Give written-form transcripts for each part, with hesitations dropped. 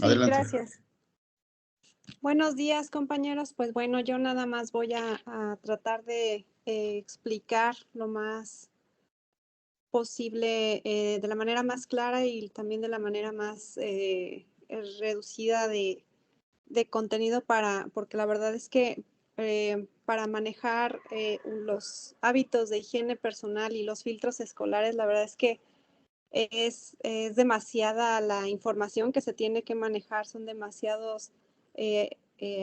Sí, Adelante. gracias. Buenos días, compañeros. Pues bueno, yo nada más voy a tratar de explicar lo más posible, de la manera más clara y también de la manera más reducida de contenido porque la verdad es que para manejar los hábitos de higiene personal y los filtros escolares, la verdad es que es demasiada la información que se tiene que manejar, son demasiados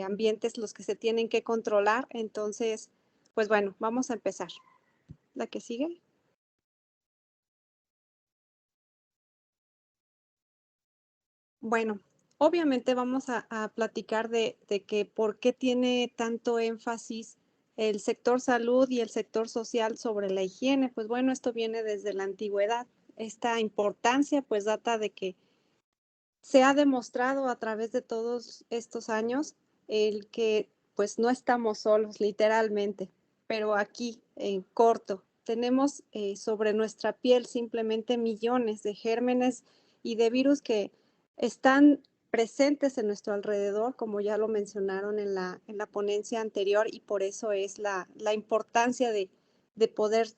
ambientes los que se tienen que controlar. Entonces, pues bueno, vamos a empezar. ¿La que sigue? Bueno, obviamente vamos a platicar de que por qué tiene tanto énfasis el sector salud y el sector social sobre la higiene. Pues bueno, esto viene desde la antigüedad. Esta importancia pues data de que se ha demostrado a través de todos estos años el que pues no estamos solos, literalmente, pero aquí en corto tenemos sobre nuestra piel simplemente millones de gérmenes y de virus que están presentes en nuestro alrededor, como ya lo mencionaron en la ponencia anterior, y por eso es la importancia de poder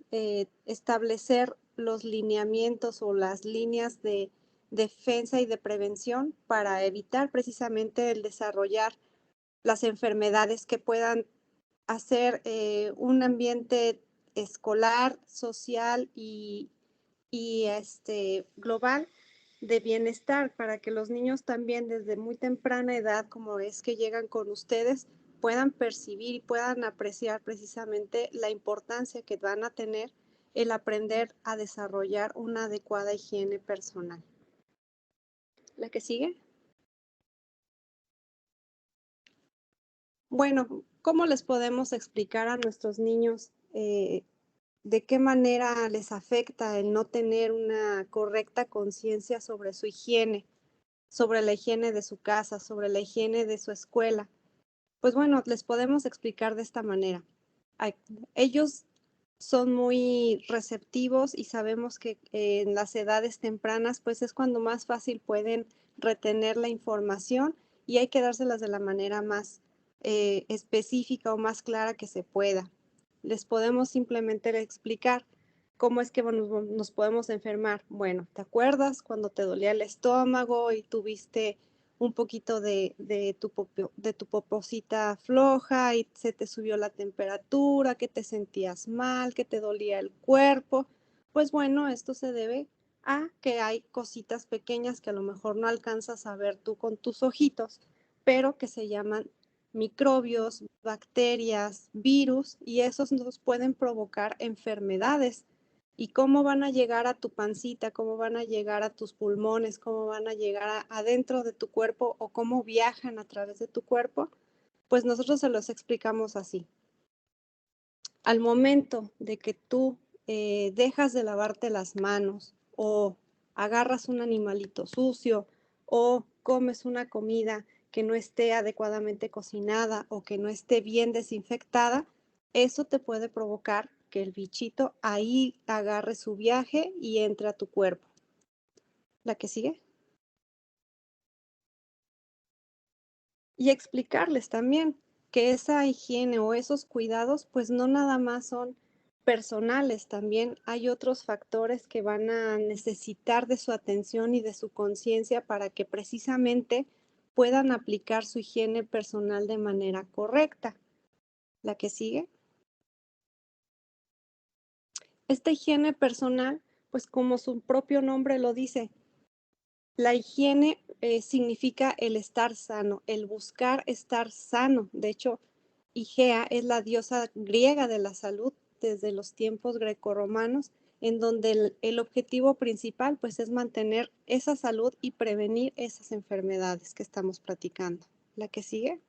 establecer los lineamientos o las líneas de defensa y de prevención para evitar precisamente el desarrollar las enfermedades que puedan hacer un ambiente escolar, social y global de bienestar para que los niños también desde muy temprana edad, como es que llegan con ustedes, puedan percibir y puedan apreciar precisamente la importancia que van a tener el aprender a desarrollar una adecuada higiene personal. ¿La que sigue? Bueno, ¿cómo les podemos explicar a nuestros niños de qué manera les afecta el no tener una correcta conciencia sobre su higiene, sobre la higiene de su casa, sobre la higiene de su escuela? Pues bueno, les podemos explicar de esta manera. Ellos son muy receptivos y sabemos que en las edades tempranas pues es cuando más fácil pueden retener la información y hay que dárselas de la manera más específica o más clara que se pueda. Les podemos simplemente explicar cómo es que nos podemos enfermar. Bueno, ¿te acuerdas cuando te dolía el estómago y tuviste un poquito de tu poposita floja y se te subió la temperatura, que te sentías mal, que te dolía el cuerpo? Pues bueno, esto se debe a que hay cositas pequeñas que a lo mejor no alcanzas a ver tú con tus ojitos, pero que se llaman microbios, bacterias, virus, y esos nos pueden provocar enfermedades. ¿Y cómo van a llegar a tu pancita? ¿Cómo van a llegar a tus pulmones? ¿Cómo van a llegar adentro de tu cuerpo? ¿O cómo viajan a través de tu cuerpo? Pues nosotros se los explicamos así. Al momento de que tú dejas de lavarte las manos o agarras un animalito sucio o comes una comida que no esté adecuadamente cocinada o que no esté bien desinfectada, eso te puede provocar que el bichito ahí agarre su viaje y entre a tu cuerpo. ¿La que sigue? Y explicarles también que esa higiene o esos cuidados pues no nada más son personales, también hay otros factores que van a necesitar de su atención y de su conciencia para que precisamente puedan aplicar su higiene personal de manera correcta. ¿La que sigue? Esta higiene personal, pues como su propio nombre lo dice, la higiene significa el estar sano, el buscar estar sano. De hecho, Igea es la diosa griega de la salud desde los tiempos grecorromanos, en donde el objetivo principal pues es mantener esa salud y prevenir esas enfermedades que estamos platicando. ¿La que sigue?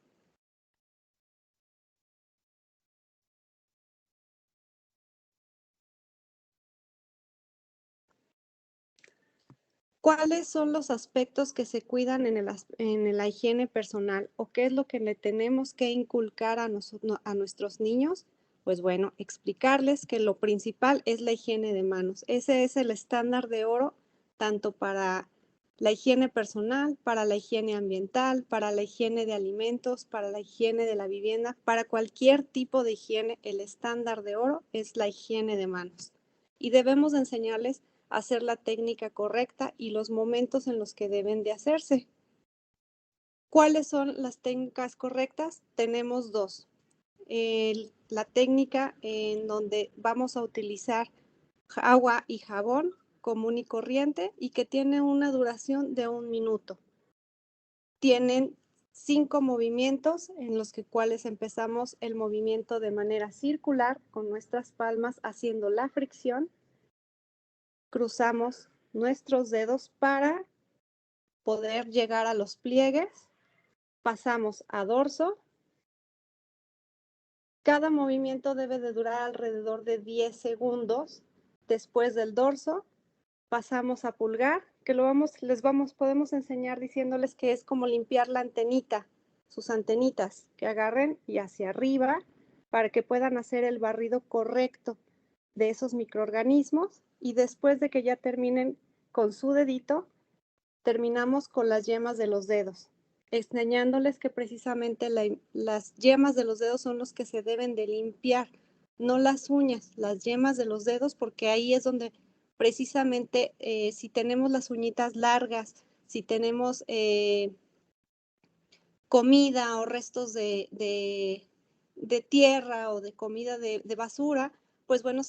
¿Cuáles son los aspectos que se cuidan en la higiene personal o qué es lo que le tenemos que inculcar a nuestros niños? Pues bueno, explicarles que lo principal es la higiene de manos. Ese es el estándar de oro tanto para la higiene personal, para la higiene ambiental, para la higiene de alimentos, para la higiene de la vivienda, para cualquier tipo de higiene, el estándar de oro es la higiene de manos. Y debemos enseñarles a hacer la técnica correcta y los momentos en los que deben de hacerse. ¿Cuáles son las técnicas correctas? Tenemos dos. La técnica en donde vamos a utilizar agua y jabón común y corriente y que tiene una duración de 1 minuto. Tienen 5 movimientos en los cuales empezamos el movimiento de manera circular con nuestras palmas haciendo la fricción. Cruzamos nuestros dedos para poder llegar a los pliegues. Pasamos a dorso. Cada movimiento debe de durar alrededor de 10 segundos. Después del dorso, pasamos a pulgar, que podemos enseñar diciéndoles que es como limpiar la antenita, sus antenitas, que agarren y hacia arriba para que puedan hacer el barrido correcto de esos microorganismos. Y después de que ya terminen con su dedito, terminamos con las yemas de los dedos, enseñándoles que precisamente las yemas de los dedos son los que se deben de limpiar, no las uñas, las yemas de los dedos, porque ahí es donde precisamente si tenemos las uñitas largas, si tenemos comida o restos de tierra o de comida de basura, pues bueno,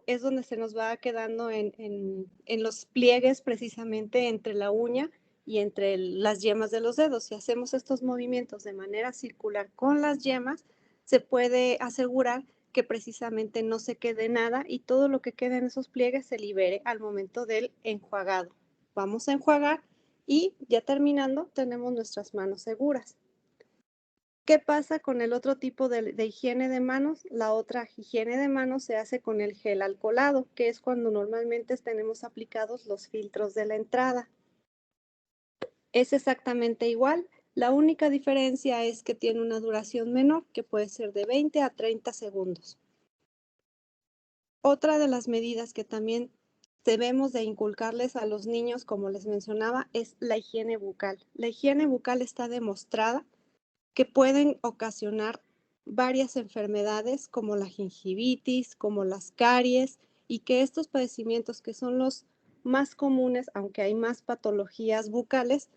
es donde se nos va quedando en los pliegues precisamente entre la uña y entre las yemas de los dedos. Si hacemos estos movimientos de manera circular con las yemas, se puede asegurar que precisamente no se quede nada y todo lo que quede en esos pliegues se libere al momento del enjuagado. Vamos a enjuagar y ya terminando tenemos nuestras manos seguras. ¿Qué pasa con el otro tipo de higiene de manos? La otra higiene de manos se hace con el gel alcoholado, que es cuando normalmente tenemos aplicados los filtros de la entrada. Es exactamente igual, la única diferencia es que tiene una duración menor, que puede ser de 20 a 30 segundos. Otra de las medidas que también debemos de inculcarles a los niños, como les mencionaba, es la higiene bucal. La higiene bucal está demostrada que pueden ocasionar varias enfermedades como la gingivitis, como las caries, y que estos padecimientos, que son los más comunes, aunque hay más patologías bucales,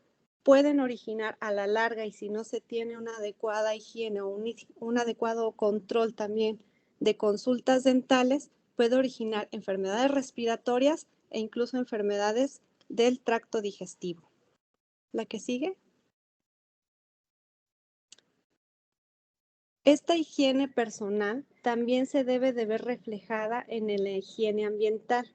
pueden originar a la larga, y si no se tiene una adecuada higiene o un adecuado control también de consultas dentales, puede originar enfermedades respiratorias e incluso enfermedades del tracto digestivo. ¿La que sigue? Esta higiene personal también se debe de ver reflejada en la higiene ambiental.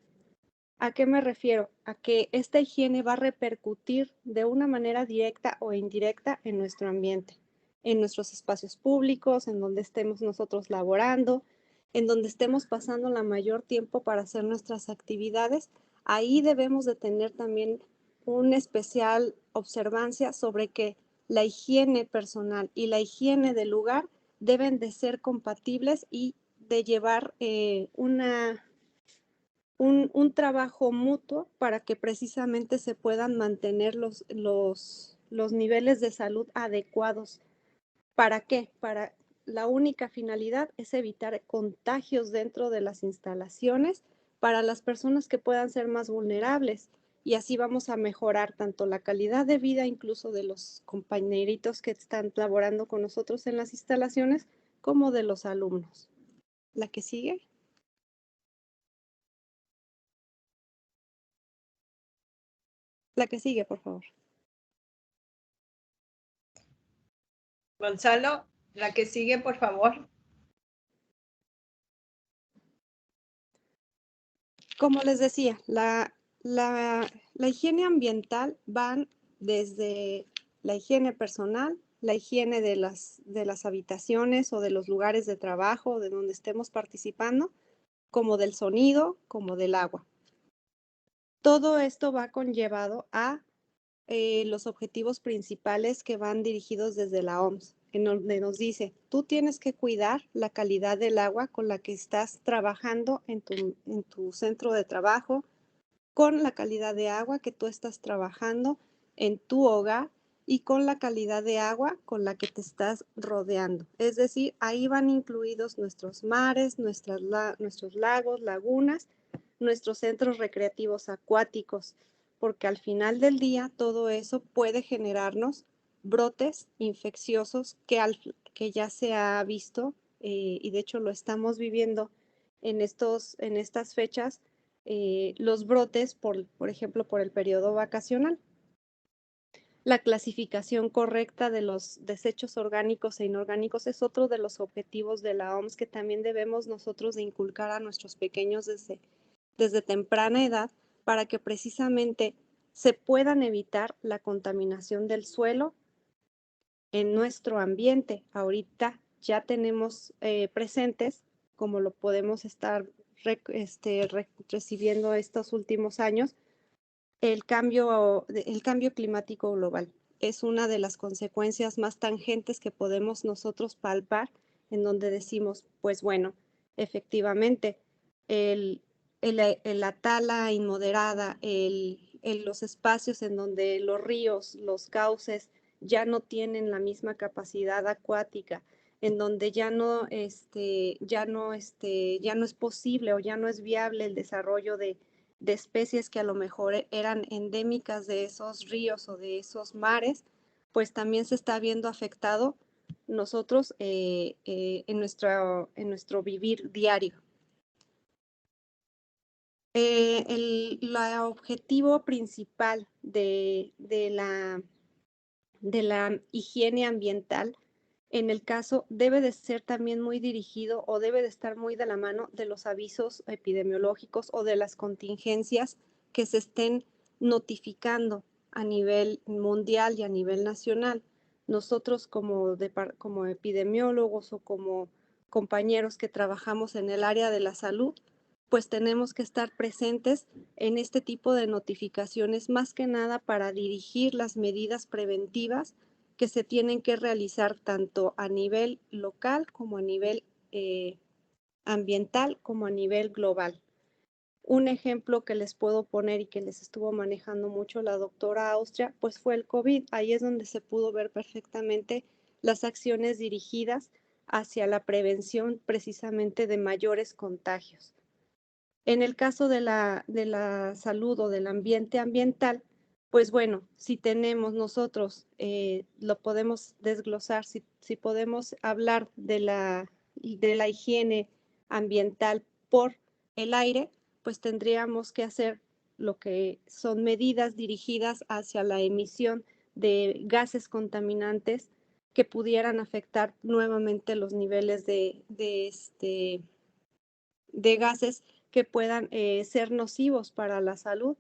¿A qué me refiero? A que esta higiene va a repercutir de una manera directa o indirecta en nuestro ambiente, en nuestros espacios públicos, en donde estemos nosotros laborando, en donde estemos pasando la mayor tiempo para hacer nuestras actividades. Ahí debemos de tener también una especial observancia sobre que la higiene personal y la higiene del lugar deben de ser compatibles y de llevar un trabajo mutuo para que precisamente se puedan mantener los niveles de salud adecuados. ¿Para qué? La única finalidad es evitar contagios dentro de las instalaciones para las personas que puedan ser más vulnerables, y así vamos a mejorar tanto la calidad de vida incluso de los compañeritos que están laborando con nosotros en las instalaciones, como de los alumnos. ¿La que sigue? La que sigue, por favor. Gonzalo, la que sigue, por favor. Como les decía, la higiene ambiental van desde la higiene personal, la higiene de las habitaciones o de los lugares de trabajo de donde estemos participando, como del sonido, como del agua. Todo esto va conllevado a los objetivos principales que van dirigidos desde la OMS, en donde nos dice, tú tienes que cuidar la calidad del agua con la que estás trabajando en tu centro de trabajo, con la calidad de agua que tú estás trabajando en tu hogar y con la calidad de agua con la que te estás rodeando. Es decir, ahí van incluidos nuestros mares, nuestros lagos, lagunas, nuestros centros recreativos acuáticos, porque al final del día todo eso puede generarnos brotes infecciosos que ya se ha visto y de hecho lo estamos viviendo en estas fechas, los brotes, por ejemplo, por el periodo vacacional. La clasificación correcta de los desechos orgánicos e inorgánicos es otro de los objetivos de la OMS que también debemos nosotros de inculcar a nuestros pequeños desde temprana edad para que precisamente se puedan evitar la contaminación del suelo en nuestro ambiente. Ahorita ya tenemos presentes, como lo podemos estar recibiendo estos últimos años, el cambio climático global. Es una de las consecuencias más tangentes que podemos nosotros palpar, en donde decimos, pues bueno, efectivamente, la tala inmoderada, los espacios en donde los ríos, los cauces ya no tienen la misma capacidad acuática, en donde ya no es posible o ya no es viable el desarrollo de especies que a lo mejor eran endémicas de esos ríos o de esos mares, pues también se está viendo afectado nosotros en nuestro vivir diario. El objetivo principal de la higiene ambiental, en el caso, debe de ser también muy dirigido o debe de estar muy de la mano de los avisos epidemiológicos o de las contingencias que se estén notificando a nivel mundial y a nivel nacional. Nosotros como epidemiólogos o como compañeros que trabajamos en el área de la salud, pues tenemos que estar presentes en este tipo de notificaciones, más que nada para dirigir las medidas preventivas que se tienen que realizar tanto a nivel local como a nivel ambiental como a nivel global. Un ejemplo que les puedo poner y que les estuvo manejando mucho la doctora Austria, pues fue el COVID. Ahí es donde se pudo ver perfectamente las acciones dirigidas hacia la prevención precisamente de mayores contagios. En el caso de la salud o del ambiente ambiental, pues bueno, si tenemos nosotros, lo podemos desglosar, si podemos hablar de la higiene ambiental por el aire, pues tendríamos que hacer lo que son medidas dirigidas hacia la emisión de gases contaminantes que pudieran afectar nuevamente los niveles de gases que puedan ser nocivos para la salud.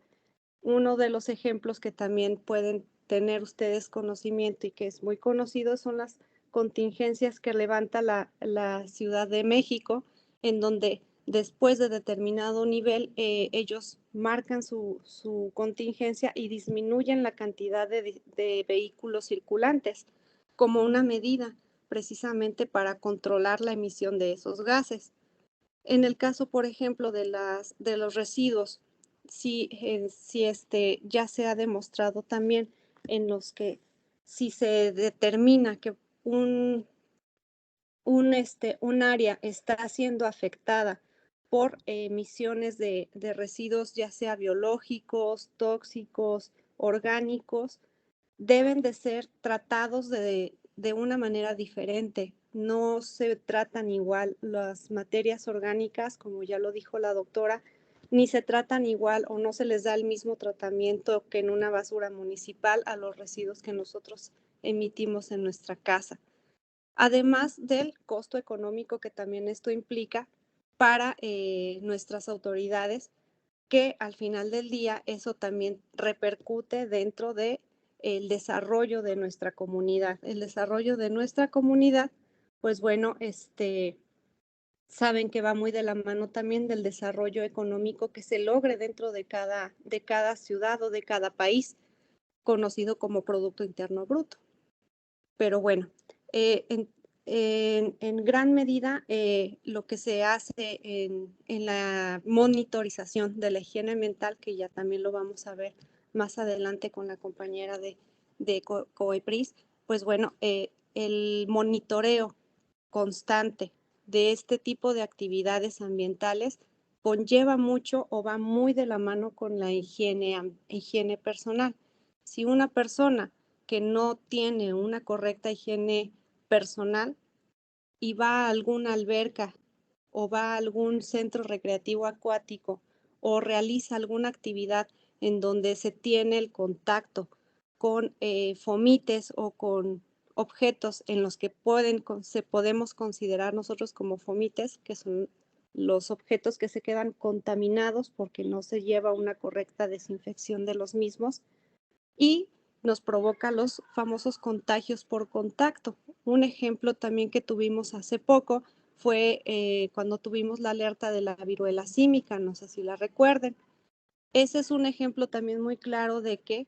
Uno de los ejemplos que también pueden tener ustedes conocimiento y que es muy conocido son las contingencias que levanta la Ciudad de México, en donde después de determinado nivel ellos marcan su contingencia y disminuyen la cantidad de vehículos circulantes como una medida precisamente para controlar la emisión de esos gases. En el caso, por ejemplo, de los residuos, si ya se ha demostrado también en los que si se determina que un área está siendo afectada por emisiones de residuos, ya sea biológicos, tóxicos, orgánicos, deben de ser tratados de una manera diferente. No se tratan igual las materias orgánicas, como ya lo dijo la doctora, ni se tratan igual o no se les da el mismo tratamiento que en una basura municipal a los residuos que nosotros emitimos en nuestra casa. Además del costo económico que también esto implica para nuestras autoridades, que al final del día eso también repercute dentro de el desarrollo de nuestra comunidad. El desarrollo de nuestra comunidad, pues bueno, saben que va muy de la mano también del desarrollo económico que se logre dentro de cada ciudad o de cada país, conocido como Producto Interno Bruto. Pero bueno, en gran medida lo que se hace en la monitorización de la higiene mental, que ya también lo vamos a ver más adelante con la compañera de COEPRIS, pues bueno, el monitoreo constante de este tipo de actividades ambientales conlleva mucho o va muy de la mano con la higiene personal. Si una persona que no tiene una correcta higiene personal y va a alguna alberca o va a algún centro recreativo acuático o realiza alguna actividad en donde se tiene el contacto con fomites o con objetos en los que podemos considerar nosotros como fomites, que son los objetos que se quedan contaminados porque no se lleva una correcta desinfección de los mismos, y nos provoca los famosos contagios por contacto. Un ejemplo también que tuvimos hace poco fue cuando tuvimos la alerta de la viruela símica, no sé si la recuerden. Ese es un ejemplo también muy claro de que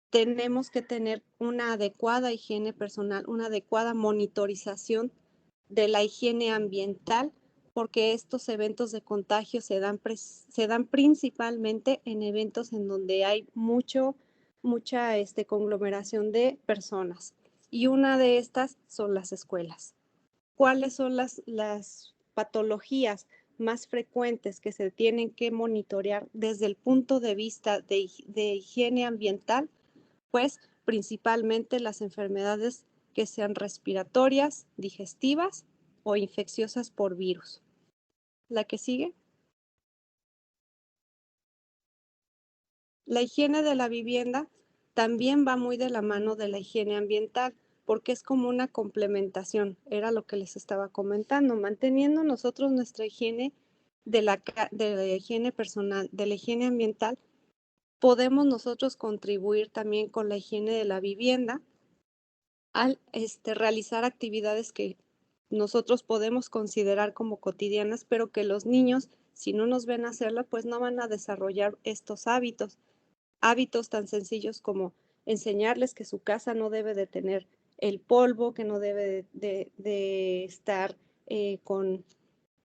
tenemos que tener una adecuada higiene personal, una adecuada monitorización de la higiene ambiental, porque estos eventos de contagio se dan principalmente en eventos en donde hay mucha conglomeración de personas. Y una de estas son las escuelas. ¿Cuáles son las patologías más frecuentes que se tienen que monitorear desde el punto de vista de higiene ambiental? Pues principalmente las enfermedades que sean respiratorias, digestivas o infecciosas por virus. La que sigue. La higiene de la vivienda también va muy de la mano de la higiene ambiental, porque es como una complementación, era lo que les estaba comentando, manteniendo nosotros nuestra higiene de la higiene personal, de la higiene ambiental, podemos nosotros contribuir también con la higiene de la vivienda al realizar actividades que nosotros podemos considerar como cotidianas, pero que los niños, si no nos ven hacerla, pues no van a desarrollar estos hábitos. Hábitos tan sencillos como enseñarles que su casa no debe de tener el polvo, que no debe de estar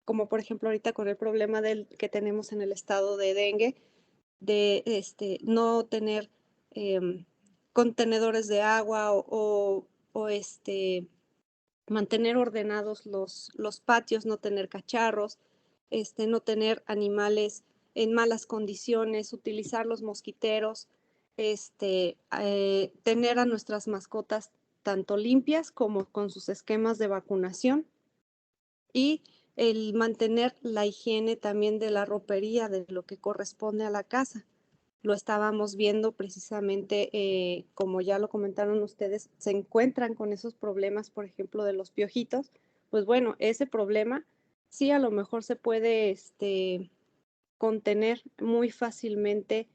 como por ejemplo ahorita con el problema que tenemos en el estado de dengue, de no tener contenedores de agua o mantener ordenados los patios, no tener cacharros, no tener animales en malas condiciones, utilizar los mosquiteros, tener a nuestras mascotas tanto limpias como con sus esquemas de vacunación, y el mantener la higiene también de la ropería, de lo que corresponde a la casa. Lo estábamos viendo precisamente, como ya lo comentaron ustedes, se encuentran con esos problemas, por ejemplo, de los piojitos. Pues bueno, ese problema sí a lo mejor se puede contener muy fácilmente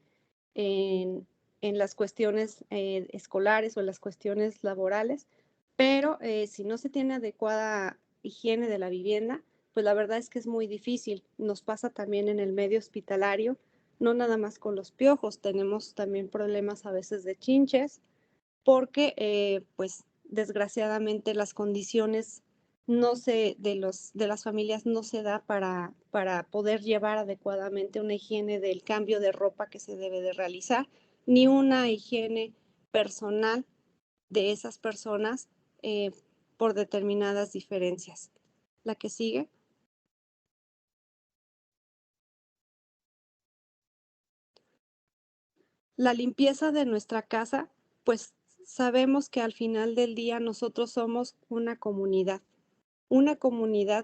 en las cuestiones escolares o en las cuestiones laborales, pero si no se tiene adecuada higiene de la vivienda, pues la verdad es que es muy difícil. Nos pasa también en el medio hospitalario, no nada más con los piojos, tenemos también problemas a veces de chinches, porque pues desgraciadamente las condiciones de las familias no se da para poder llevar adecuadamente una higiene del cambio de ropa que se debe de realizar, ni una higiene personal de esas personas por determinadas diferencias. La que sigue. La limpieza de nuestra casa, pues sabemos que al final del día nosotros somos una comunidad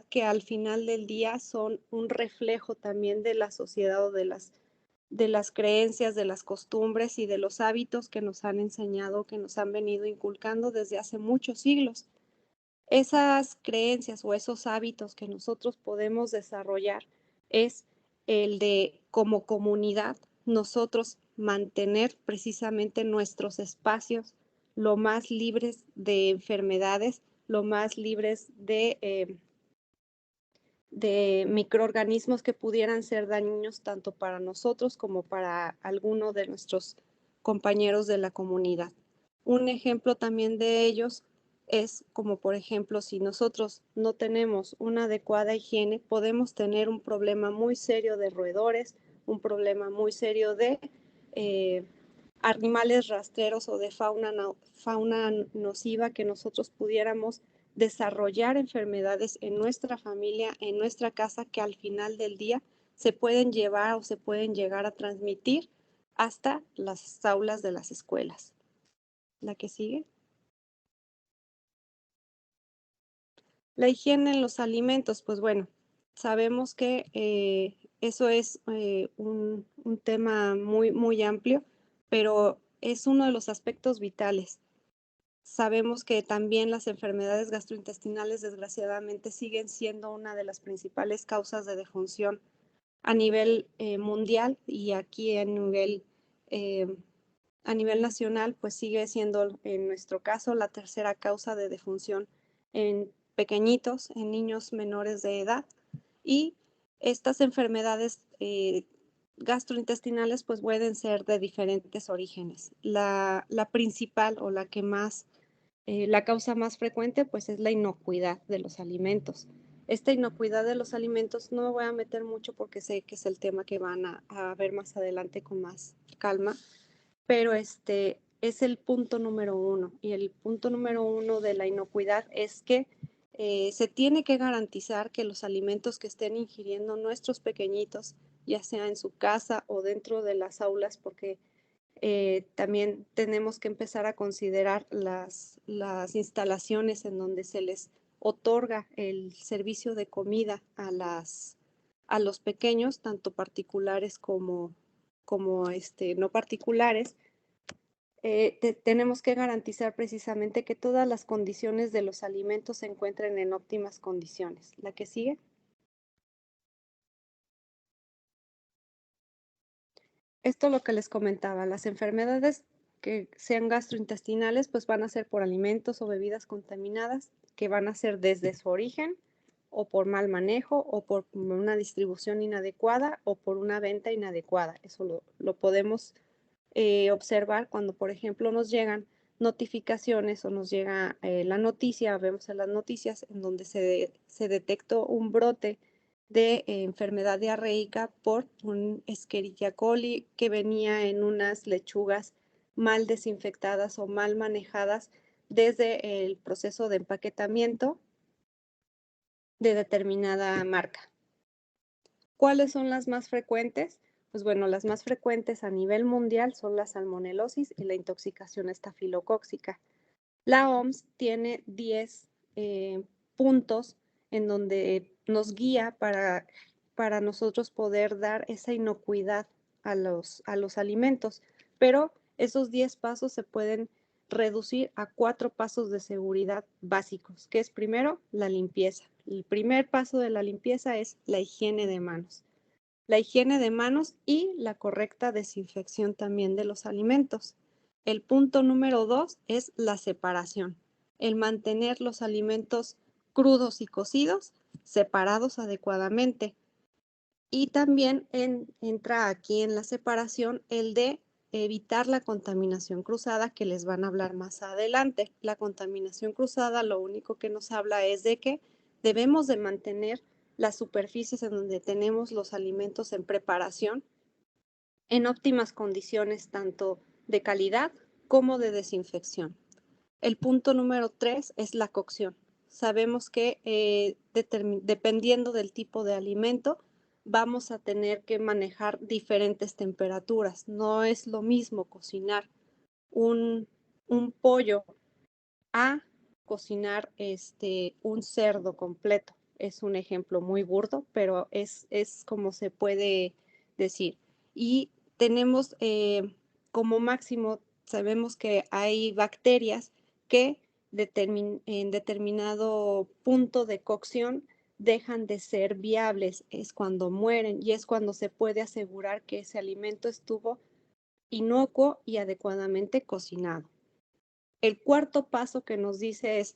que al final del día son un reflejo también de la sociedad o de las creencias, de las costumbres y de los hábitos que nos han enseñado, que nos han venido inculcando desde hace muchos siglos. Esas creencias o esos hábitos que nosotros podemos desarrollar es el de, como comunidad, nosotros mantener precisamente nuestros espacios lo más libres de enfermedades, lo más libres de microorganismos que pudieran ser dañinos tanto para nosotros como para alguno de nuestros compañeros de la comunidad. Un ejemplo también de ellos es como, por ejemplo, si nosotros no tenemos una adecuada higiene, podemos tener un problema muy serio de roedores, un problema muy serio de animales rastreros o de fauna nociva, que nosotros pudiéramos desarrollar enfermedades en nuestra familia, en nuestra casa, que al final del día se pueden llevar o se pueden llegar a transmitir hasta las aulas de las escuelas. ¿La que sigue? La higiene en los alimentos, pues bueno, sabemos que eso es un tema muy amplio, pero es uno de los aspectos vitales. Sabemos que también las enfermedades gastrointestinales, desgraciadamente, siguen siendo una de las principales causas de defunción a nivel mundial, y aquí eh, a nivel nacional, pues sigue siendo en nuestro caso la tercera causa de defunción en pequeñitos, en niños menores de edad. Y estas enfermedades gastrointestinales pues pueden ser de diferentes orígenes. La principal o la que más, la causa más frecuente pues es la inocuidad de los alimentos. Esta inocuidad de los alimentos no me voy a meter mucho porque sé que es el tema que van a ver más adelante con más calma, pero este es el punto número uno. Y el punto número uno de la inocuidad es que se tiene que garantizar que los alimentos que estén ingiriendo nuestros pequeñitos, ya sea en su casa o dentro de las aulas, porque también tenemos que empezar a considerar las instalaciones en donde se les otorga el servicio de comida a los pequeños, tanto particulares como no particulares. Tenemos que garantizar precisamente que todas las condiciones de los alimentos se encuentren en óptimas condiciones. ¿La que sigue? Esto es lo que les comentaba, las enfermedades que sean gastrointestinales pues van a ser por alimentos o bebidas contaminadas, que van a ser desde su origen o por mal manejo o por una distribución inadecuada o por una venta inadecuada. Eso lo podemos observar cuando, por ejemplo, nos llegan notificaciones o nos llega la noticia, vemos en las noticias en donde se detectó un brote de enfermedad diarreica por un Escherichia coli que venía en unas lechugas mal desinfectadas o mal manejadas desde el proceso de empaquetamiento de determinada marca. ¿Cuáles son las más frecuentes? Pues bueno, las más frecuentes a nivel mundial son la salmonelosis y la intoxicación estafilocóxica. La OMS tiene 10 puntos en donde nos guía para nosotros poder dar esa inocuidad a los alimentos, pero esos 10 pasos se pueden reducir a 4 pasos de seguridad básicos, que es primero la limpieza. El primer paso de la limpieza es la higiene de manos. La higiene de manos y la correcta desinfección también de los alimentos. El punto número 2 es la separación, el mantener los alimentos crudos y cocidos separados adecuadamente. Y también entra aquí en la separación el de evitar la contaminación cruzada, que les van a hablar más adelante. La contaminación cruzada lo único que nos habla es de que debemos de mantener las superficies en donde tenemos los alimentos en preparación en óptimas condiciones tanto de calidad como de desinfección. El punto número 3 es la cocción. Sabemos que dependiendo del tipo de alimento, vamos a tener que manejar diferentes temperaturas. No es lo mismo cocinar un pollo a cocinar un cerdo completo. Es un ejemplo muy burdo, pero es como se puede decir. Y tenemos como máximo, sabemos que hay bacterias que en determinado punto de cocción dejan de ser viables, es cuando mueren y es cuando se puede asegurar que ese alimento estuvo inocuo y adecuadamente cocinado. El cuarto paso que nos dice es,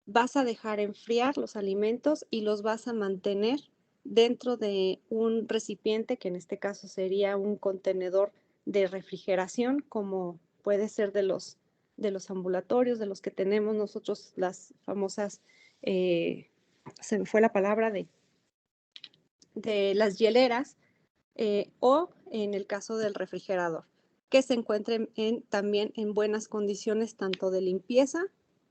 vas a dejar enfriar los alimentos y los vas a mantener dentro de un recipiente, que en este caso sería un contenedor de refrigeración, como puede ser de los ambulatorios, de los que tenemos nosotros, las famosas, se me fue la palabra, de las hieleras, o en el caso del refrigerador, que se encuentren también en buenas condiciones tanto de limpieza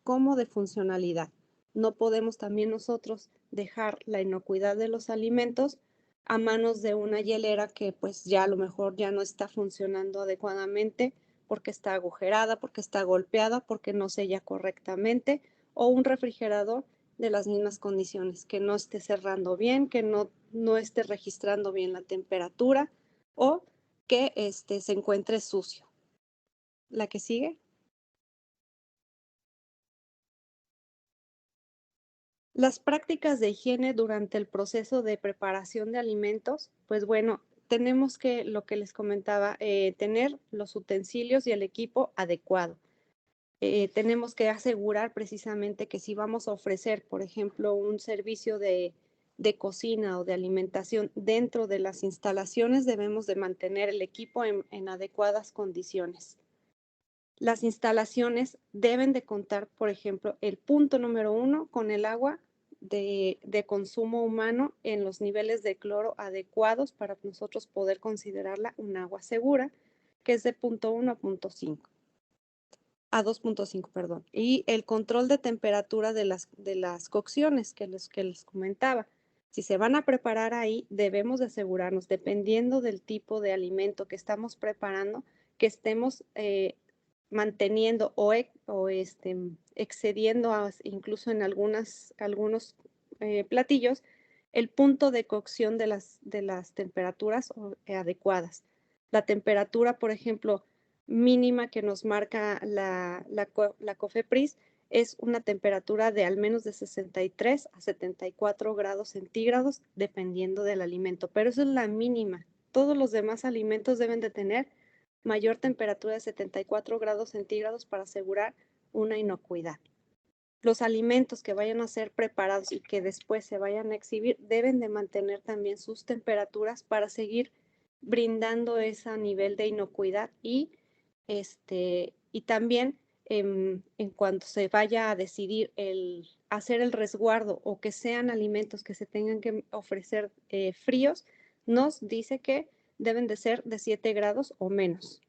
como de funcionalidad. No podemos también nosotros dejar la inocuidad de los alimentos a manos de una hielera que pues ya a lo mejor ya no está funcionando adecuadamente porque está agujerada, porque está golpeada, porque no sella correctamente, o un refrigerador de las mismas condiciones, que no esté cerrando bien, que no esté registrando bien la temperatura o que se encuentre sucio. ¿La que sigue? Las prácticas de higiene durante el proceso de preparación de alimentos, pues bueno, tenemos que, lo que les comentaba, tener los utensilios y el equipo adecuado. Tenemos que asegurar precisamente que si vamos a ofrecer, por ejemplo, un servicio de cocina o de alimentación dentro de las instalaciones, debemos de mantener el equipo en adecuadas condiciones. Las instalaciones deben de contar, por ejemplo, el punto número 1 con el agua de consumo humano en los niveles de cloro adecuados para nosotros poder considerarla un agua segura, que es de punto 1 a punto 5. A 2.5, perdón. Y el control de temperatura de las cocciones que les comentaba. Si se van a preparar ahí, debemos de asegurarnos, dependiendo del tipo de alimento que estamos preparando, que estemos manteniendo o excediendo incluso en algunos platillos el punto de cocción de las temperaturas adecuadas. La temperatura, por ejemplo, mínima que nos marca la COFEPRIS es una temperatura de al menos de 63 a 74 grados centígrados, dependiendo del alimento, pero eso es la mínima. Todos los demás alimentos deben de tener mayor temperatura de 74 grados centígrados para asegurar una inocuidad. Los alimentos que vayan a ser preparados y que después se vayan a exhibir deben de mantener también sus temperaturas para seguir brindando ese nivel de inocuidad y también en cuanto se vaya a decidir hacer el resguardo o que sean alimentos que se tengan que ofrecer fríos, nos dice que deben de ser de 7 grados o menos.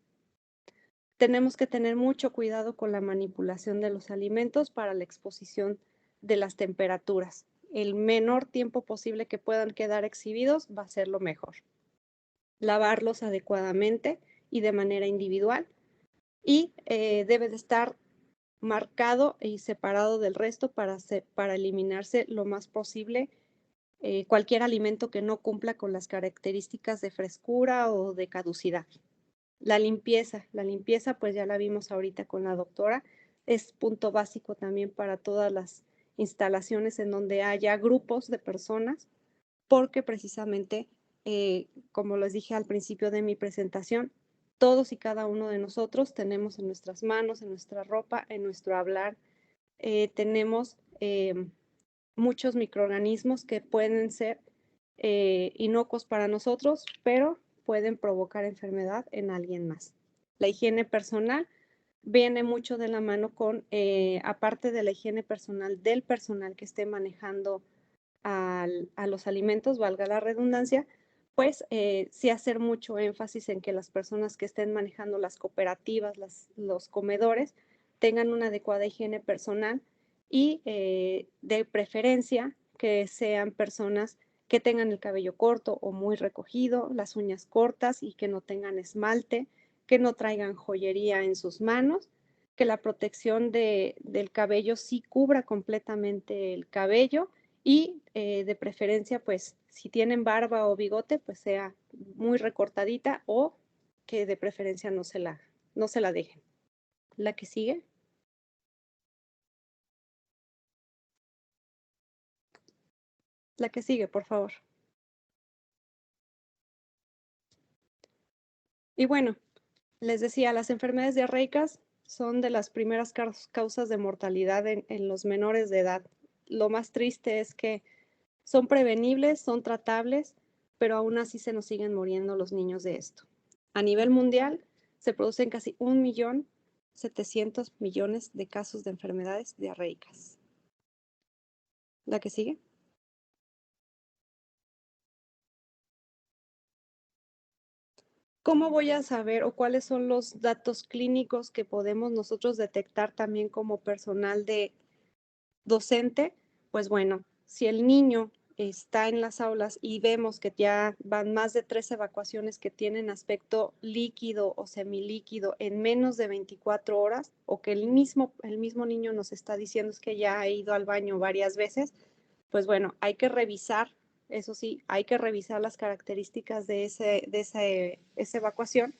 Tenemos que tener mucho cuidado con la manipulación de los alimentos para la exposición de las temperaturas. El menor tiempo posible que puedan quedar exhibidos va a ser lo mejor. Lavarlos adecuadamente y de manera individual y debe de estar marcado y separado del resto para eliminarse lo más posible cualquier alimento que no cumpla con las características de frescura o de caducidad. La limpieza pues ya la vimos ahorita con la doctora, es punto básico también para todas las instalaciones en donde haya grupos de personas, porque precisamente, como les dije al principio de mi presentación, todos y cada uno de nosotros tenemos en nuestras manos, en nuestra ropa, en nuestro hablar, tenemos muchos microorganismos que pueden ser inocuos para nosotros, pero pueden provocar enfermedad en alguien más. La higiene personal viene mucho de la mano con, aparte de la higiene personal del personal que esté manejando a los alimentos, valga la redundancia, pues sí hacer mucho énfasis en que las personas que estén manejando las cooperativas, los comedores, tengan una adecuada higiene personal y de preferencia que sean personas que tengan el cabello corto o muy recogido, las uñas cortas y que no tengan esmalte, que no traigan joyería en sus manos, que la protección del cabello sí cubra completamente el cabello y de preferencia, pues si tienen barba o bigote, pues sea muy recortadita o que de preferencia no se la dejen. La que sigue. La que sigue, por favor. Y bueno, les decía, las enfermedades diarreicas son de las primeras causas de mortalidad en los menores de edad. Lo más triste es que son prevenibles, son tratables, pero aún así se nos siguen muriendo los niños de esto. A nivel mundial se producen casi 1 millón 700 millones de casos de enfermedades diarreicas. ¿La que sigue? ¿Cómo voy a saber o cuáles son los datos clínicos que podemos nosotros detectar también como personal de docente? Pues bueno, si el niño está en las aulas y vemos que ya van más de 3 evacuaciones que tienen aspecto líquido o semilíquido en menos de 24 horas, o que el mismo niño nos está diciendo es que ya ha ido al baño varias veces, pues bueno, hay que revisar, eso sí, hay que revisar las características de esa evacuación,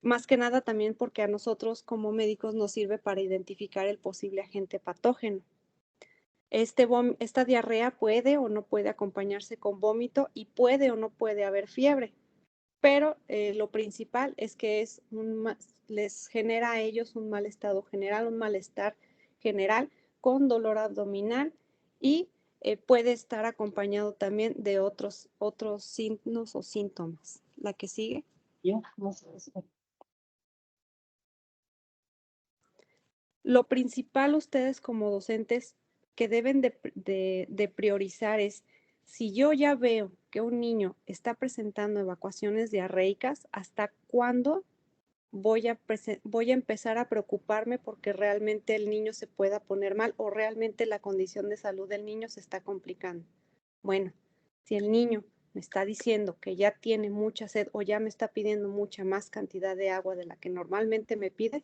más que nada también porque a nosotros como médicos nos sirve para identificar el posible agente patógeno. Esta diarrea puede o no puede acompañarse con vómito y puede o no puede haber fiebre, pero lo principal es que les genera a ellos un mal estado general, un malestar general con dolor abdominal y puede estar acompañado también de otros signos o síntomas. La que sigue. Lo principal ustedes como docentes que deben de priorizar es, si yo ya veo que un niño está presentando evacuaciones diarreicas, ¿hasta cuándo voy a empezar a preocuparme porque realmente el niño se pueda poner mal o realmente la condición de salud del niño se está complicando? Bueno, si el niño me está diciendo que ya tiene mucha sed o ya me está pidiendo mucha más cantidad de agua de la que normalmente me pide,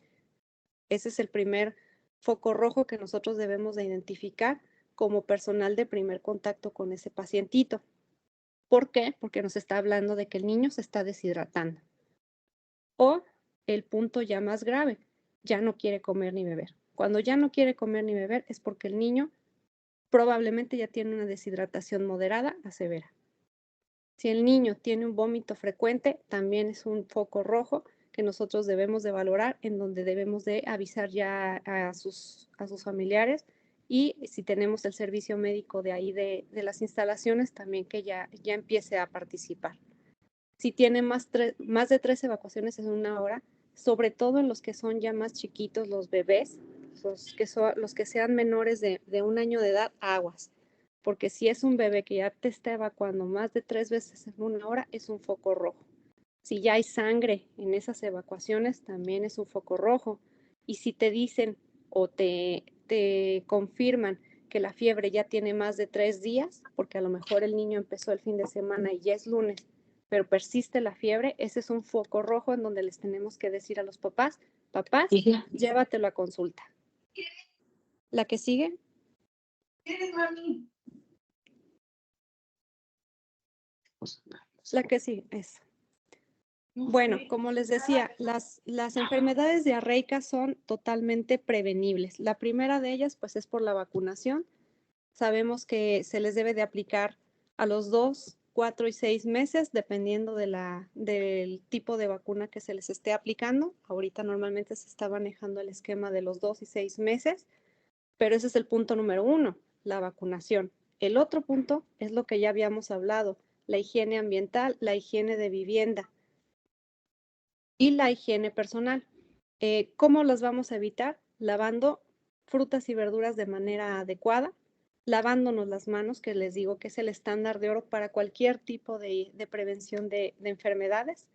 ese es el primer foco rojo que nosotros debemos de identificar como personal de primer contacto con ese pacientito. ¿Por qué? Porque nos está hablando de que el niño se está deshidratando. O el punto ya más grave, ya no quiere comer ni beber. Cuando ya no quiere comer ni beber es porque el niño probablemente ya tiene una deshidratación moderada a severa. Si el niño tiene un vómito frecuente, también es un foco rojo que nosotros debemos de valorar, en donde debemos de avisar ya a sus familiares, y si tenemos el servicio médico de ahí de las instalaciones, también que ya empiece a participar. Si tiene más de 3 evacuaciones en una hora, sobre todo en los que son ya más chiquitos, los bebés, los que sean menores de 1 año de edad, aguas. Porque si es un bebé que ya te está evacuando más de 3 veces en una hora, es un foco rojo. Si ya hay sangre en esas evacuaciones, también es un foco rojo. Y si te dicen o te confirman que la fiebre ya tiene más de 3 días, porque a lo mejor el niño empezó el fin de semana y ya es lunes, pero persiste la fiebre, ese es un foco rojo en donde les tenemos que decir a los papás, llévatelo a consulta. ¿La que sigue? La que sigue, es. Bueno, como les decía, las enfermedades diarreicas son totalmente prevenibles. La primera de ellas, pues, es por la vacunación. Sabemos que se les debe de aplicar a los 2, 4 y 6 meses, dependiendo del tipo de vacuna que se les esté aplicando. Ahorita normalmente se está manejando el esquema de los 2 y 6 meses, pero ese es el punto número 1, la vacunación. El otro punto es lo que ya habíamos hablado, la higiene ambiental, la higiene de vivienda y la higiene personal. ¿Cómo las vamos a evitar? Lavando frutas y verduras de manera adecuada, lavándonos las manos, que les digo que es el estándar de oro para cualquier tipo de prevención de enfermedades,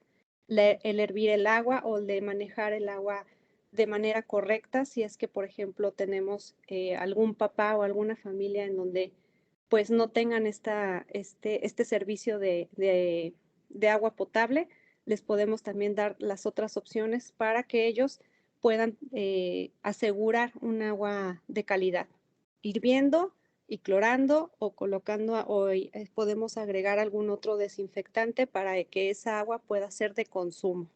el hervir el agua o el de manejar el agua de manera correcta, si es que, por ejemplo, tenemos algún papá o alguna familia en donde pues no tengan este servicio de agua potable, les podemos también dar las otras opciones para que ellos puedan asegurar un agua de calidad, hirviendo y clorando o colocando, podemos agregar algún otro desinfectante para que esa agua pueda ser de consumo.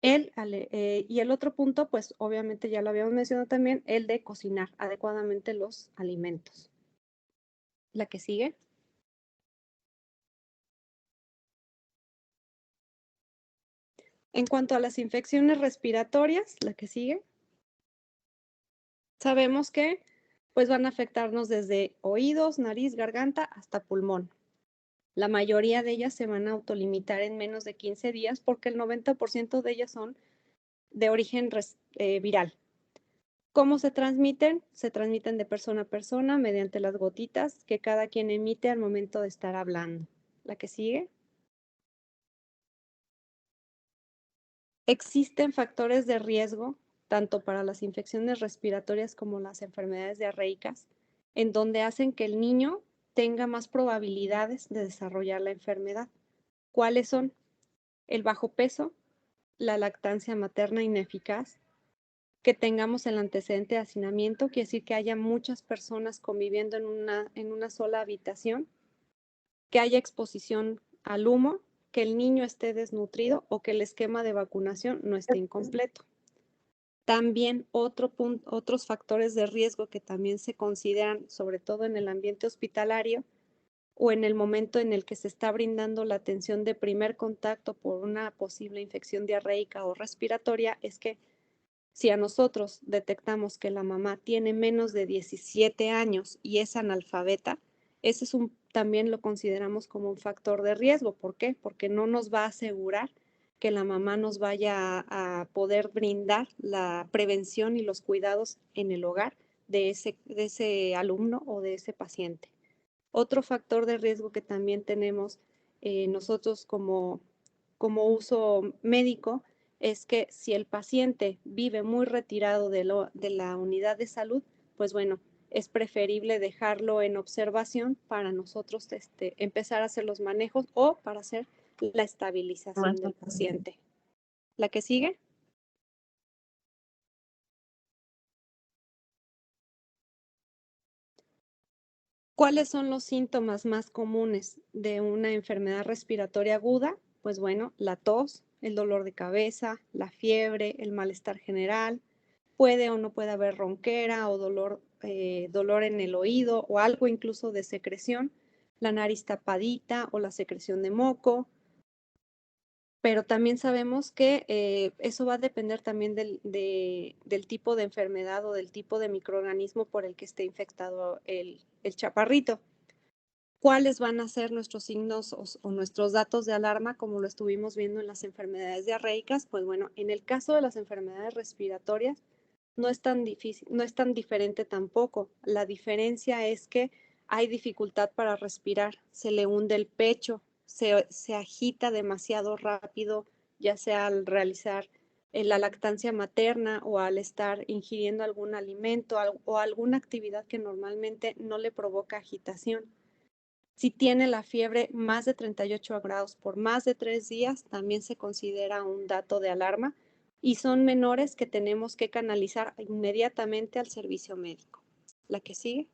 Y el otro punto, pues obviamente ya lo habíamos mencionado también, el de cocinar adecuadamente los alimentos. La que sigue. En cuanto a las infecciones respiratorias, la que sigue, sabemos que pues van a afectarnos desde oídos, nariz, garganta hasta pulmón. La mayoría de ellas se van a autolimitar en menos de 15 días porque el 90% de ellas son de origen viral. ¿Cómo se transmiten? Se transmiten de persona a persona mediante las gotitas que cada quien emite al momento de estar hablando. La que sigue. Existen factores de riesgo, tanto para las infecciones respiratorias como las enfermedades diarreicas, en donde hacen que el niño tenga más probabilidades de desarrollar la enfermedad. ¿Cuáles son? El bajo peso, la lactancia materna ineficaz, que tengamos el antecedente de hacinamiento, quiere decir que haya muchas personas conviviendo en una sola habitación, que haya exposición al humo, que el niño esté desnutrido o que el esquema de vacunación no esté incompleto. También otros factores de riesgo que también se consideran, sobre todo en el ambiente hospitalario o en el momento en el que se está brindando la atención de primer contacto por una posible infección diarreica o respiratoria, es que si a nosotros detectamos que la mamá tiene menos de 17 años y es analfabeta, ese es también lo consideramos como un factor de riesgo. ¿Por qué? Porque no nos va a asegurar que la mamá nos vaya a poder brindar la prevención y los cuidados en el hogar de ese alumno o de ese paciente. Otro factor de riesgo que también tenemos nosotros como uso médico es que si el paciente vive muy retirado de la unidad de salud, pues bueno, es preferible dejarlo en observación para nosotros empezar a hacer los manejos o para hacer la estabilización del paciente. ¿La que sigue? ¿Cuáles son los síntomas más comunes de una enfermedad respiratoria aguda? Pues bueno, la tos, el dolor de cabeza, la fiebre, el malestar general, puede o no puede haber ronquera o dolor en el oído o algo incluso de secreción, la nariz tapadita o la secreción de moco, pero también sabemos que eso va a depender también del tipo de enfermedad o del tipo de microorganismo por el que esté infectado el chaparrito. ¿Cuáles van a ser nuestros signos o nuestros datos de alarma, como lo estuvimos viendo en las enfermedades diarreicas? Pues bueno, en el caso de las enfermedades respiratorias, no es tan difícil, no es tan diferente tampoco. La diferencia es que hay dificultad para respirar, se le hunde el pecho, se agita demasiado rápido, ya sea al realizar la lactancia materna o al estar ingiriendo algún alimento o alguna actividad que normalmente no le provoca agitación. Si tiene la fiebre más de 38 grados por más de 3 días, también se considera un dato de alarma y son menores que tenemos que canalizar inmediatamente al servicio médico. La que sigue.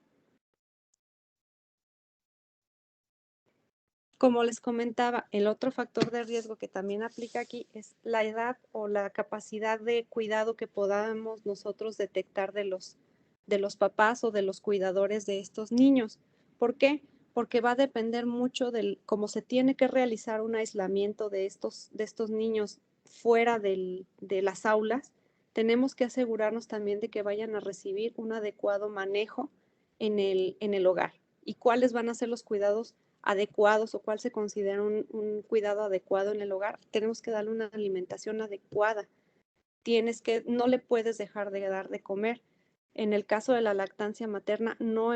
Como les comentaba, el otro factor de riesgo que también aplica aquí es la edad o la capacidad de cuidado que podamos nosotros detectar de los papás o de los cuidadores de estos niños. ¿Por qué? Porque va a depender mucho de cómo se tiene que realizar un aislamiento de estos niños fuera de las aulas. Tenemos que asegurarnos también de que vayan a recibir un adecuado manejo en el hogar. ¿Y cuáles van a ser los cuidados adecuados o cuál se considera un cuidado adecuado en el hogar? Tenemos que darle una alimentación adecuada. No le puedes dejar de dar de comer. En el caso de la lactancia materna, no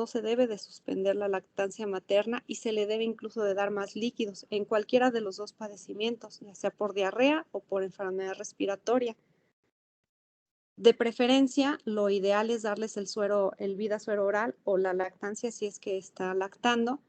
se debe de suspender la lactancia materna y se le debe incluso de dar más líquidos en cualquiera de los dos padecimientos, ya sea por diarrea o por enfermedad respiratoria. De preferencia, lo ideal es darles el Vida Suero oral o la lactancia si es que está lactando,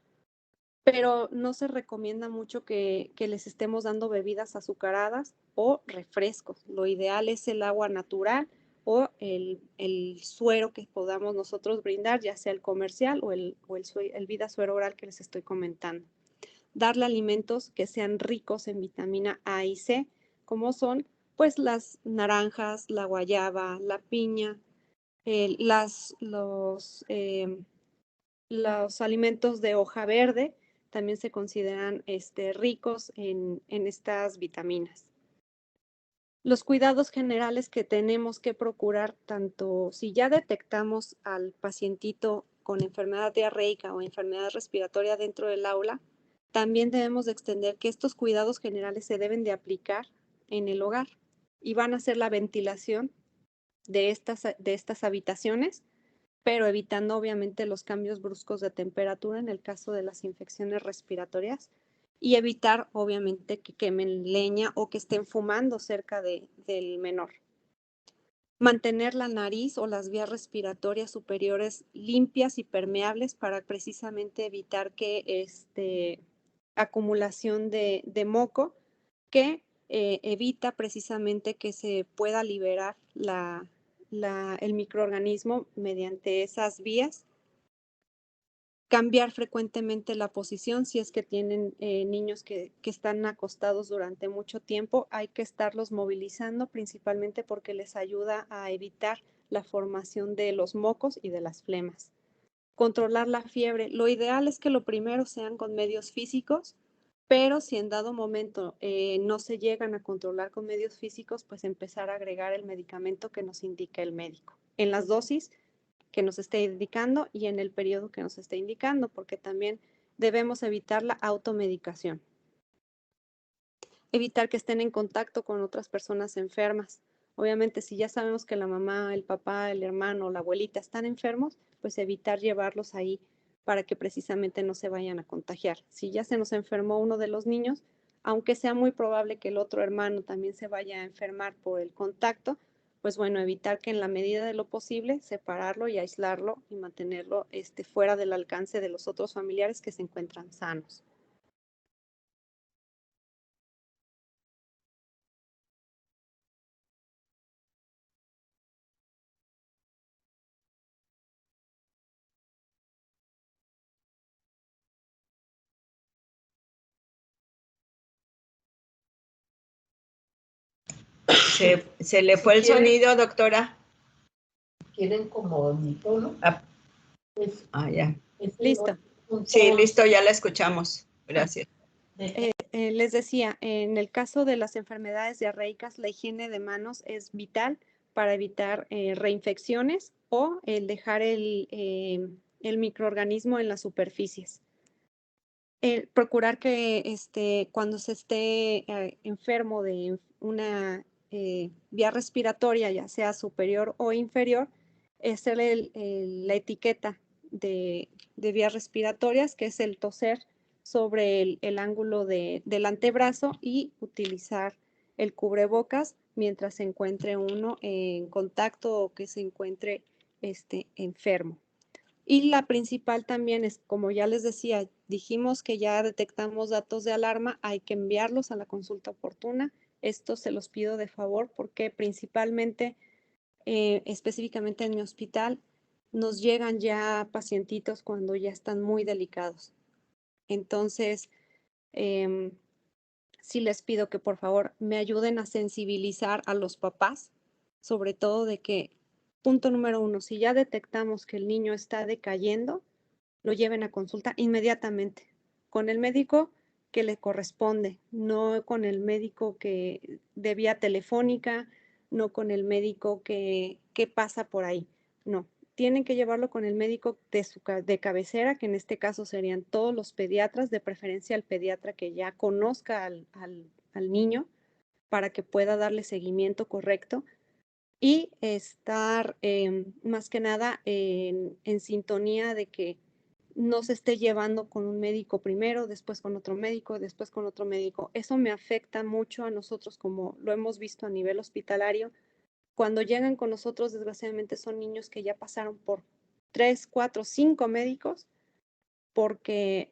pero no se recomienda mucho que les estemos dando bebidas azucaradas o refrescos. Lo ideal es el agua natural o el suero que podamos nosotros brindar, ya sea el comercial o el Vida Suero oral que les estoy comentando. Darle alimentos que sean ricos en vitamina A y C, como son pues las naranjas, la guayaba, la piña, los alimentos de hoja verde también se consideran ricos en estas vitaminas. Los cuidados generales que tenemos que procurar, tanto si ya detectamos al pacientito con enfermedad diarreica o enfermedad respiratoria dentro del aula, también debemos de extender que estos cuidados generales se deben de aplicar en el hogar. y van a hacer la ventilación de estas habitaciones, pero evitando obviamente los cambios bruscos de temperatura en el caso de las infecciones respiratorias y evitar obviamente que quemen leña o que estén fumando cerca del menor. Mantener la nariz o las vías respiratorias superiores limpias y permeables para precisamente evitar que acumulación de moco que evita precisamente que se pueda liberar el microorganismo mediante esas vías. Cambiar frecuentemente la posición si es que tienen niños que están acostados durante mucho tiempo. Hay que estarlos movilizando principalmente porque les ayuda a evitar la formación de los mocos y de las flemas. Controlar la fiebre. Lo ideal es que lo primero sean con medios físicos, pero si en dado momento no se llegan a controlar con medios físicos, pues empezar a agregar el medicamento que nos indica el médico. En las dosis que nos esté indicando y en el periodo que nos esté indicando, porque también debemos evitar la automedicación. Evitar que estén en contacto con otras personas enfermas. Obviamente, si ya sabemos que la mamá, el papá, el hermano, la abuelita están enfermos, pues evitar llevarlos ahí para que precisamente no se vayan a contagiar. Si ya se nos enfermó uno de los niños, aunque sea muy probable que el otro hermano también se vaya a enfermar por el contacto, pues bueno, evitar que en la medida de lo posible separarlo y aislarlo y mantenerlo fuera del alcance de los otros familiares que se encuentran sanos. Se le fue el sonido, doctora. Quieren como mi tono. Ya. Listo. Sí, listo, ya la escuchamos. Gracias. Les decía, en el caso de las enfermedades diarreicas, la higiene de manos es vital para evitar reinfecciones o el dejar el microorganismo en las superficies. Procurar que cuando se esté enfermo de una vía respiratoria, ya sea superior o inferior, hacerle la etiqueta de vías respiratorias, que es el toser sobre el ángulo del antebrazo y utilizar el cubrebocas mientras se encuentre uno en contacto o que se encuentre enfermo. Y la principal también es, como ya les decía, dijimos que ya detectamos datos de alarma, hay que enviarlos a la consulta oportuna. Esto se los pido de favor porque principalmente, específicamente en mi hospital, nos llegan ya pacientitos cuando ya están muy delicados. Entonces, sí les pido que por favor me ayuden a sensibilizar a los papás, sobre todo de que, punto número 1, si ya detectamos que el niño está decayendo, lo lleven a consulta inmediatamente con el médico que le corresponde, no con el médico que de vía telefónica, no con el médico que pasa por ahí, no. Tienen que llevarlo con el médico de cabecera, que en este caso serían todos los pediatras, de preferencia el pediatra que ya conozca al niño para que pueda darle seguimiento correcto y estar más que nada en sintonía de que no se esté llevando con un médico primero, después con otro médico, después con otro médico. Eso me afecta mucho a nosotros, como lo hemos visto a nivel hospitalario. Cuando llegan con nosotros, desgraciadamente son niños que ya pasaron por 3, 4, 5 médicos porque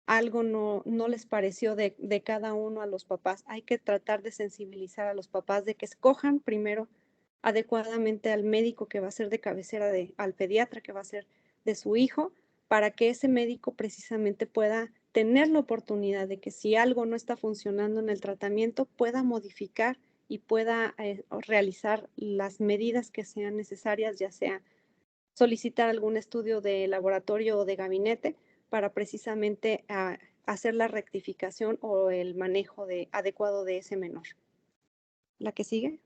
algo no les pareció de cada uno a los papás. Hay que tratar de sensibilizar a los papás de que escojan primero adecuadamente al médico que va a ser de cabecera, al pediatra que va a ser de su hijo, para que ese médico precisamente pueda tener la oportunidad de que si algo no está funcionando en el tratamiento, pueda modificar y pueda realizar las medidas que sean necesarias, ya sea solicitar algún estudio de laboratorio o de gabinete para precisamente hacer la rectificación o el manejo adecuado de ese menor. ¿La que sigue?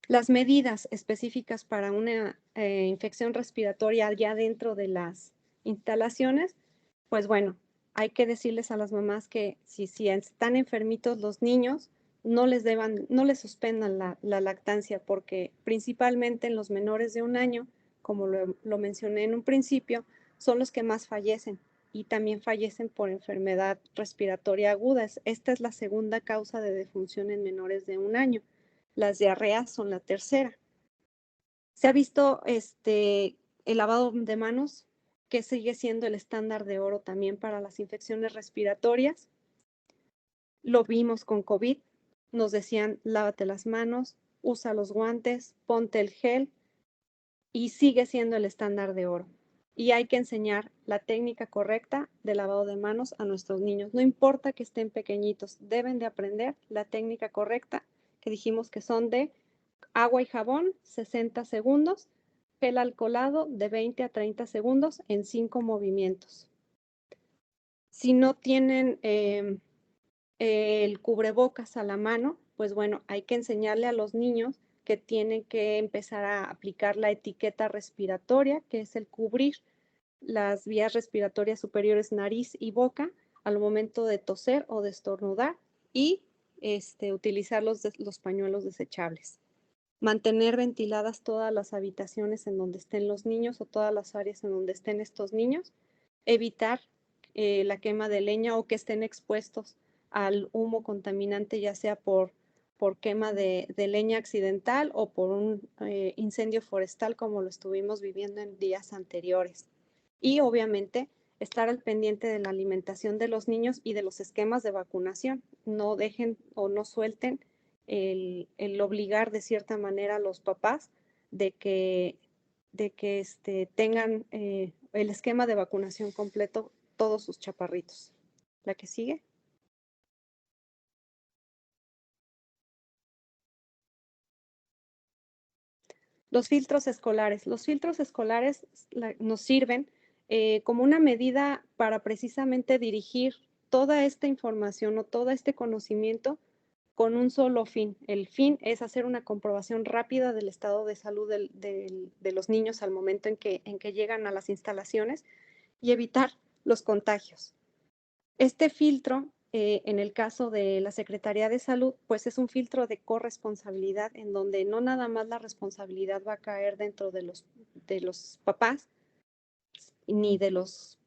Las medidas específicas para una infección respiratoria ya dentro de las instalaciones, pues bueno, hay que decirles a las mamás que si están enfermitos los niños, no les suspendan la lactancia, porque principalmente en los menores de 1 año, como lo mencioné en un principio, son los que más fallecen y también fallecen por enfermedad respiratoria aguda. Esta es la segunda causa de defunción en menores de 1 año. Las diarreas son la tercera. Se ha visto el lavado de manos, que sigue siendo el estándar de oro también para las infecciones respiratorias. Lo vimos con COVID. Nos decían, lávate las manos, usa los guantes, ponte el gel, y sigue siendo el estándar de oro. Y hay que enseñar la técnica correcta de lavado de manos a nuestros niños. No importa que estén pequeñitos, deben de aprender la técnica correcta, que dijimos que son de agua y jabón, 60 segundos, gel alcoholado de 20 a 30 segundos en 5 movimientos. Si no tienen el cubrebocas a la mano, pues bueno, hay que enseñarle a los niños que tienen que empezar a aplicar la etiqueta respiratoria, que es el cubrir las vías respiratorias superiores, nariz y boca, al momento de toser o de estornudar, y utilizar los pañuelos desechables. Mantener ventiladas todas las habitaciones en donde estén los niños o todas las áreas en donde estén estos niños. Evitar la quema de leña o que estén expuestos al humo contaminante, ya sea por quema de leña accidental o por un incendio forestal, como lo estuvimos viviendo en días anteriores. Y obviamente estar al pendiente de la alimentación de los niños y de los esquemas de vacunación. No dejen o no suelten el obligar de cierta manera a los papás de que tengan el esquema de vacunación completo, todos sus chaparritos. ¿La que sigue? Los filtros escolares. Los filtros escolares nos sirven como una medida para precisamente dirigir toda esta información o todo este conocimiento con un solo fin. El fin es hacer una comprobación rápida del estado de salud de los niños al momento en que llegan a las instalaciones y evitar los contagios. Este filtro, en el caso de la Secretaría de Salud, pues es un filtro de corresponsabilidad, en donde no nada más la responsabilidad va a caer dentro de los papás ni de los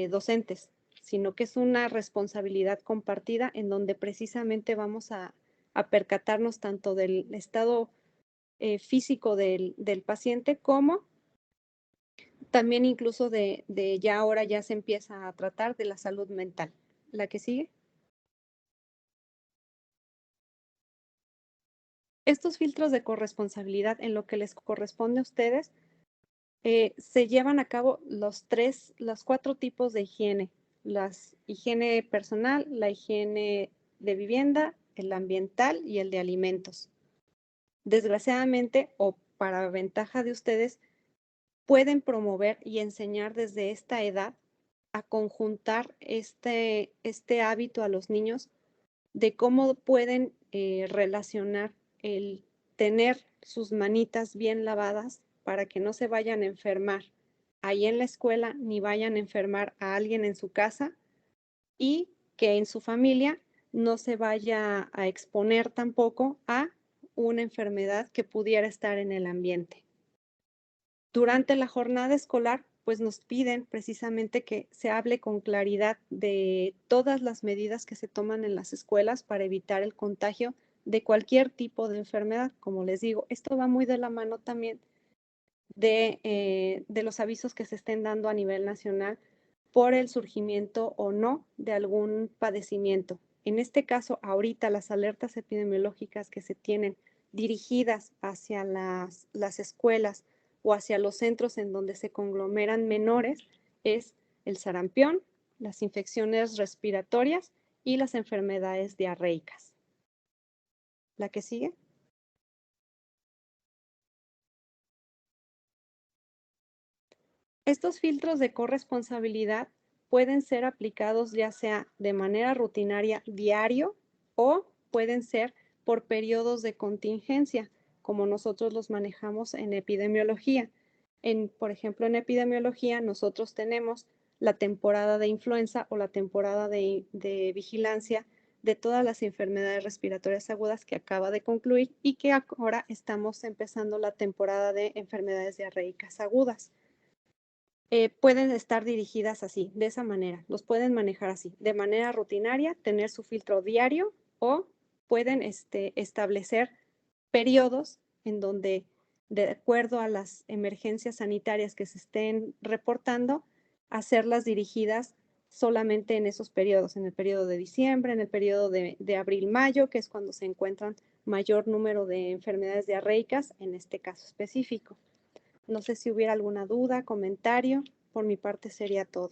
docentes, sino que es una responsabilidad compartida en donde precisamente vamos a percatarnos tanto del estado físico del paciente, como también incluso de ya ahora ya se empieza a tratar de la salud mental. ¿La que sigue? Estos filtros de corresponsabilidad, en lo que les corresponde a ustedes, se llevan a cabo los 4 tipos de higiene: la higiene personal, la higiene de vivienda, el ambiental y el de alimentos. Desgraciadamente, o para ventaja de ustedes, pueden promover y enseñar desde esta edad a conjuntar este hábito a los niños de cómo pueden relacionar el tener sus manitas bien lavadas para que no se vayan a enfermar ahí en la escuela, ni vayan a enfermar a alguien en su casa, y que en su familia no se vaya a exponer tampoco a una enfermedad que pudiera estar en el ambiente. Durante la jornada escolar, pues nos piden precisamente que se hable con claridad de todas las medidas que se toman en las escuelas para evitar el contagio de cualquier tipo de enfermedad. Como les digo, esto va muy de la mano también de los avisos que se estén dando a nivel nacional por el surgimiento o no de algún padecimiento. En este caso, ahorita las alertas epidemiológicas que se tienen dirigidas hacia las escuelas o hacia los centros en donde se conglomeran menores es el sarampión, las infecciones respiratorias y las enfermedades diarreicas. ¿La que sigue? Estos filtros de corresponsabilidad pueden ser aplicados ya sea de manera rutinaria diario o pueden ser por periodos de contingencia, como nosotros los manejamos en epidemiología. Por ejemplo, en epidemiología nosotros tenemos la temporada de influenza o la temporada de vigilancia de todas las enfermedades respiratorias agudas que acaba de concluir y que ahora estamos empezando la temporada de enfermedades diarreicas agudas. Pueden estar dirigidas así, de esa manera, los pueden manejar así, de manera rutinaria, tener su filtro diario o pueden establecer periodos en donde, de acuerdo a las emergencias sanitarias que se estén reportando, hacerlas dirigidas solamente en esos periodos, en el periodo de diciembre, en el periodo de abril-mayo, que es cuando se encuentran mayor número de enfermedades diarreicas, en este caso específico. No sé si hubiera alguna duda, comentario. Por mi parte sería todo.